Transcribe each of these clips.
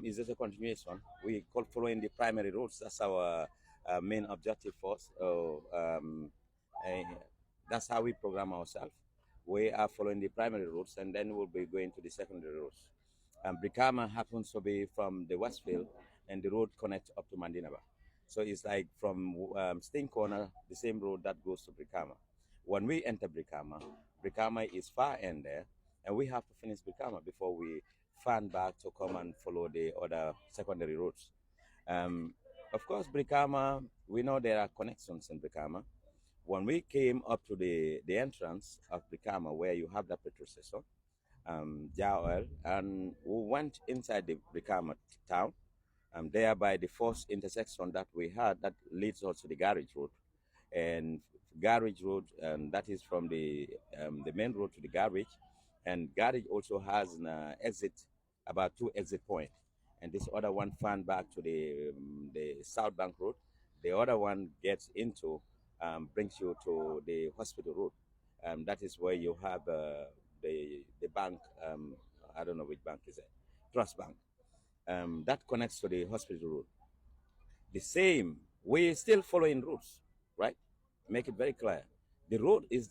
is just a continuation. We call following the primary routes. That's our main objective for us. That's how we program ourselves. We are following the primary routes, and then we'll be going to the secondary routes. Brikama happens to be from the Westfield, and the road connects up to Mandinaba. So it's like from Sting Corner, the same road that goes to Brikama. When we enter Brikama, Brikama is far end there, and we have to finish Brikama before we fan back to come and follow the other secondary routes. Um, of course, Brikama, we know there are connections in Brikama. When we came up to the entrance of Brikama, where you have the petrol station, Jaoel, and we went inside the Brikama town, there by the first intersection that we had that leads us to the garage road. And garage road, that is from the main road to the garage. And garage also has an exit, about two exit points. And this other one fan back to the South Bank Road. The other one gets into, brings you to the hospital road. That is where you have the bank. I don't know which bank is it. Trust Bank. That connects to the hospital road. The same. We're still following routes, right? Make it very clear. The road is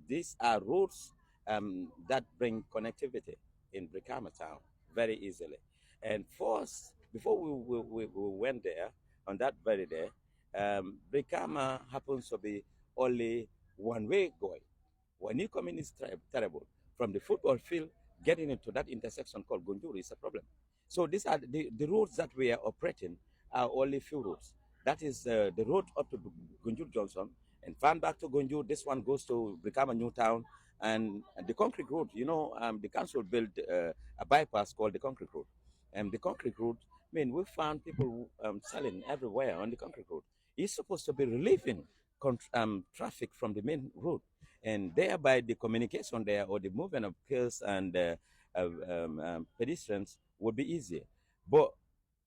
these are roads that bring connectivity in Brikama town very easily. And first, before we went there on that very day, Brikama happens to be only one way going. When you come in, it's terrible. From the football field, getting into that intersection called Gunjuri is a problem. So these are the roads that we are operating are only few roads. That is the road up to Gunjur Johnson and fan back to Gunjur. This one goes to Brikama Newtown and the concrete road. The council built a bypass called the concrete road. And the concrete road, I mean, we found people selling everywhere on the concrete road. It's supposed to be relieving traffic from the main road, and thereby the communication there or the movement of cars and pedestrians would be easier. But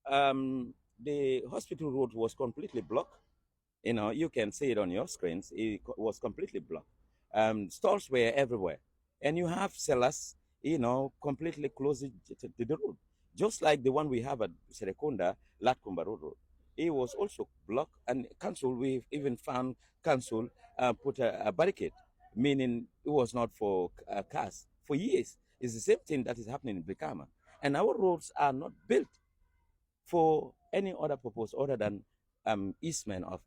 the hospital road was completely blocked. You can see it on your screens. It was completely blocked. Stores were everywhere, and you have sellers, completely close to the road, just like the one we have at Serekunda, Latkumba Road. It was also blocked, and council, we even found council put a barricade, meaning it was not for cars for years. It's the same thing that is happening in Brikama, and our roads are not built for any other purpose other than easement of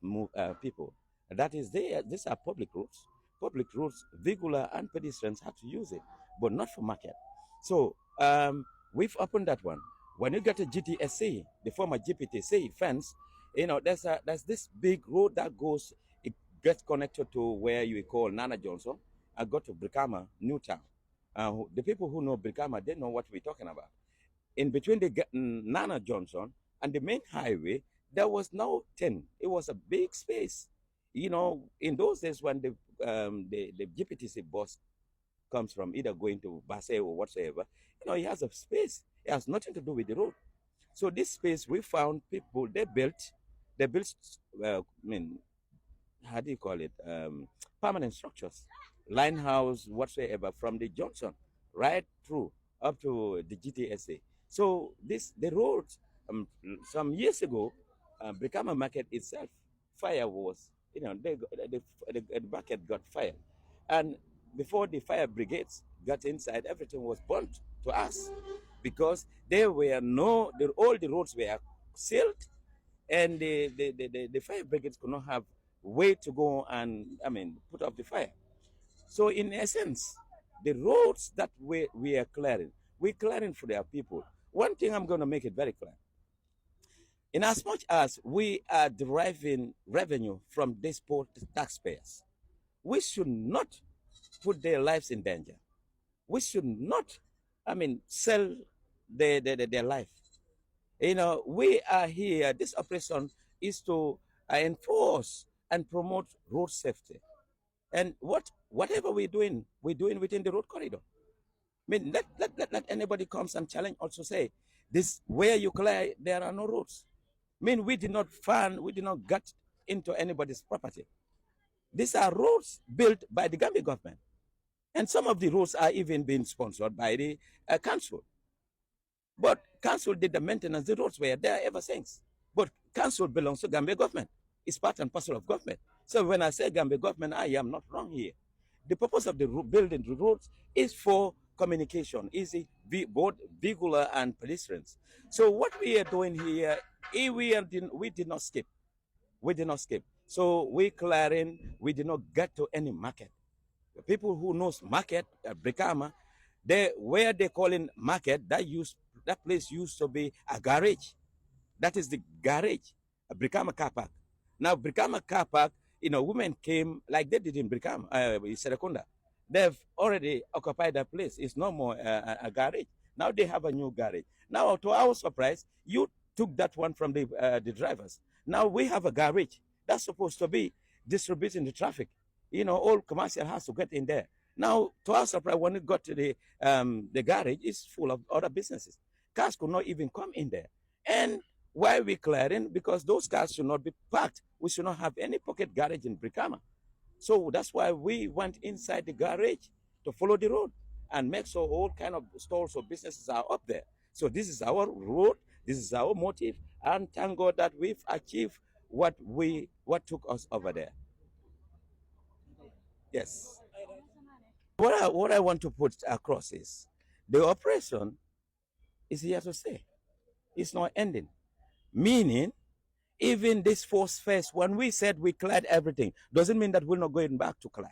people. That is, these are public roads. Public roads, vehicular and pedestrians have to use it, but not for market. So we've opened that one. When you get to GTSC, the former GPTC fence, there's this big road that goes, it gets connected to where you call Nana Johnson. I go to Brikama, Newtown. The people who know Brikama, they know what we're talking about. In between the Nana Johnson and the main highway, there was no 10. It was a big space. In those days when the GPTC bus comes from either going to Basse or whatsoever, it has a space. It has nothing to do with the road. So this space, we found people, they built, how do you call it? Permanent structures, line house, whatsoever, from the junction right through up to the GTSA. So the roads, some years ago, Brikama Market itself, fire was, the market got fire. And before the fire brigades got inside, everything was burnt to us because there were all the roads were sealed, and the fire brigades could not have way to go and, put up the fire. So in essence, the roads that we are clearing, we're clearing for their people. One thing I'm going to make it very clear. In as much as we are deriving revenue from these poor taxpayers, we should not put their lives in danger. We should not, sell their life. We are here. This operation is to enforce and promote road safety. And whatever we're doing within the road corridor. Let anybody comes and challenge also say, this where you clear, there are no roads. We did not get into anybody's property. These are roads built by the Gambia government. And some of the roads are even being sponsored by the council. But Council did the maintenance. The roads were there ever since. But council belongs to Gambia government. It's part and parcel of government. So when I say Gambia government, I am not wrong here. The purpose of the building the roads is for communication, easy, both vehicular and pedestrians. So what we are doing here, we did not skip. We did not skip. So we clearing, we did not get to any market. The people who knows market, Brikama, where they call in market, that place used to be a garage. That is the garage, a Brikama car park. Now, Brikama car park, women came like they did in Brikama, Serekunda. They've already occupied that place. It's no more a garage. Now they have a new garage. Now, to our surprise, you took that one from the drivers. Now we have a garage that's supposed to be distributing the traffic. All commercial has to get in there. Now, to our surprise, when it got to the garage, it's full of other businesses. Cars could not even come in there. And why we clearing? Because those cars should not be parked. We should not have any pocket garage in Brikama. So that's why we went inside the garage to follow the road and make sure all kind of stores or businesses are up there. So this is our road. This is our motive. And thank God that we've achieved what took us over there. Yes. What I want to put across is the operation is here to stay. It's not ending. Meaning, even this first phase, when we said we cleared everything, doesn't mean that we're not going back to clear.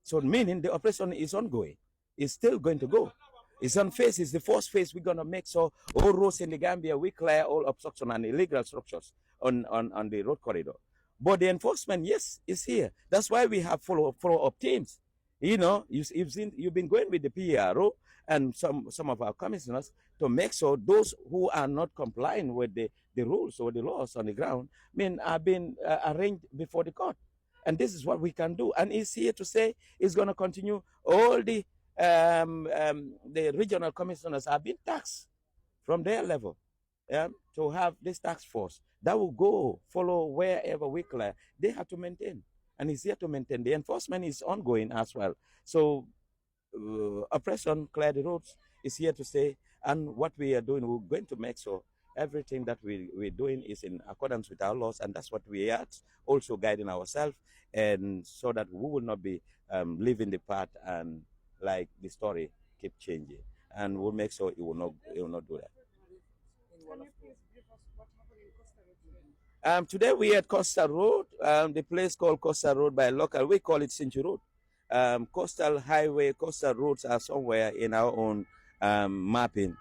So meaning the operation is ongoing. It's still going to go. It's on phase. It's the first phase we're going to make so all roads in the Gambia, we clear all obstruction and illegal structures on the road corridor. But the enforcement, yes, is here. That's why we have follow-up teams. You've been going with the PRO and some of our commissioners to make sure those who are not complying with the rules or the laws on the ground, are being arraigned before the court. And this is what we can do. And it's here to say it's going to continue. All the regional commissioners have been taxed from their level to have this task force that will go follow wherever we clear. They have to maintain. And it's here to maintain. The enforcement is ongoing as well. So oppression, clear the roads, is here to stay. And what we are doing, we're going to make sure everything that we're doing is in accordance with our laws. And that's what we are also guiding ourselves, and so that we will not be leaving the path and like the story keep changing. And we'll make sure it will not do that. Can you please brief us what happened in Costa Road? Today we at Costa Road, the place called Costa Road by local, we call it Cinchu Road. Coastal highway, coastal roads are somewhere in our own mapping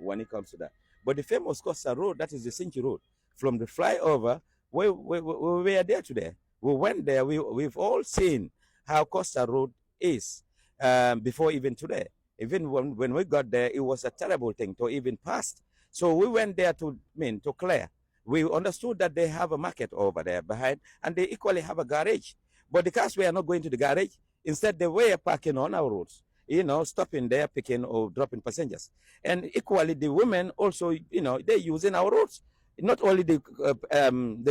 when it comes to that. But the famous Costa Road, that is the Cinchu Road. From the flyover, we were there today. We went there, we've all seen how Costa Road is before even today. Even when we got there, it was a terrible thing to even pass. So we went there to clear. We understood that they have a market over there behind, and they equally have a garage. But the cars were not going to the garage. Instead, they were parking on our roads, stopping there, picking or dropping passengers. And equally, the women also, they're using our roads. Not only the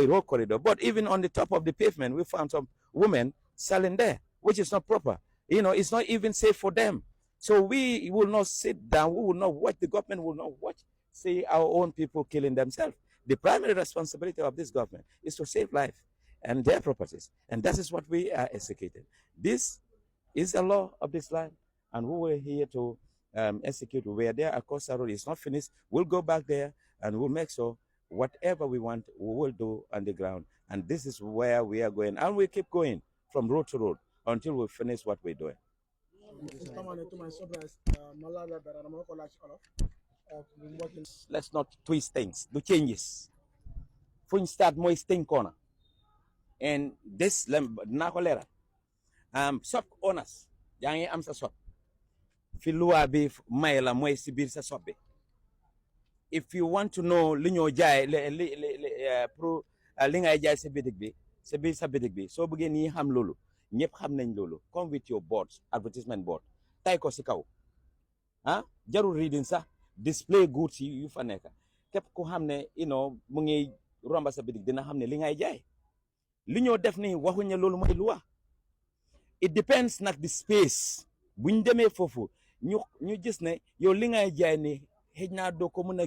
road corridor, but even on the top of the pavement, we found some women selling there, which is not proper. It's not even safe for them. So we will not sit down. We will not watch. The government will not watch. See our own people killing themselves. The primary responsibility of this government is to save life and their properties. And that is what we are executing. This is the law of this land, and we were here to execute. We were there at Costa Road. It's not finished. We'll go back there and we'll make sure whatever we want, we will do on the ground. And this is where we are going. And we keep going from road to road until we finish what we're doing. Let's not twist things, do changes. Fun start more sting corner. And this nakolera. Shop owners, yangi am sa shop. Filua bi maila moy sibir sa shop. If you want to know linyo jay pro lingay jay sa bitig bi, sa bitig bi. So bëgge ni xam lolu, ñepp xam nañ lolu. Come with your boards, advertisement board. Tay ko ci kaw. Jarul reading sa display goods yu fa nekk. Képp ku xam ne mu ngi romba sa bitig dina xam ne li ngay jaay. Li ñoo def ni waxuñu loolu mooy loi. It depends nag the space. Buñ demee foofu ñu gis ne yow li ngay jaay ni xëj naa doo ko mën a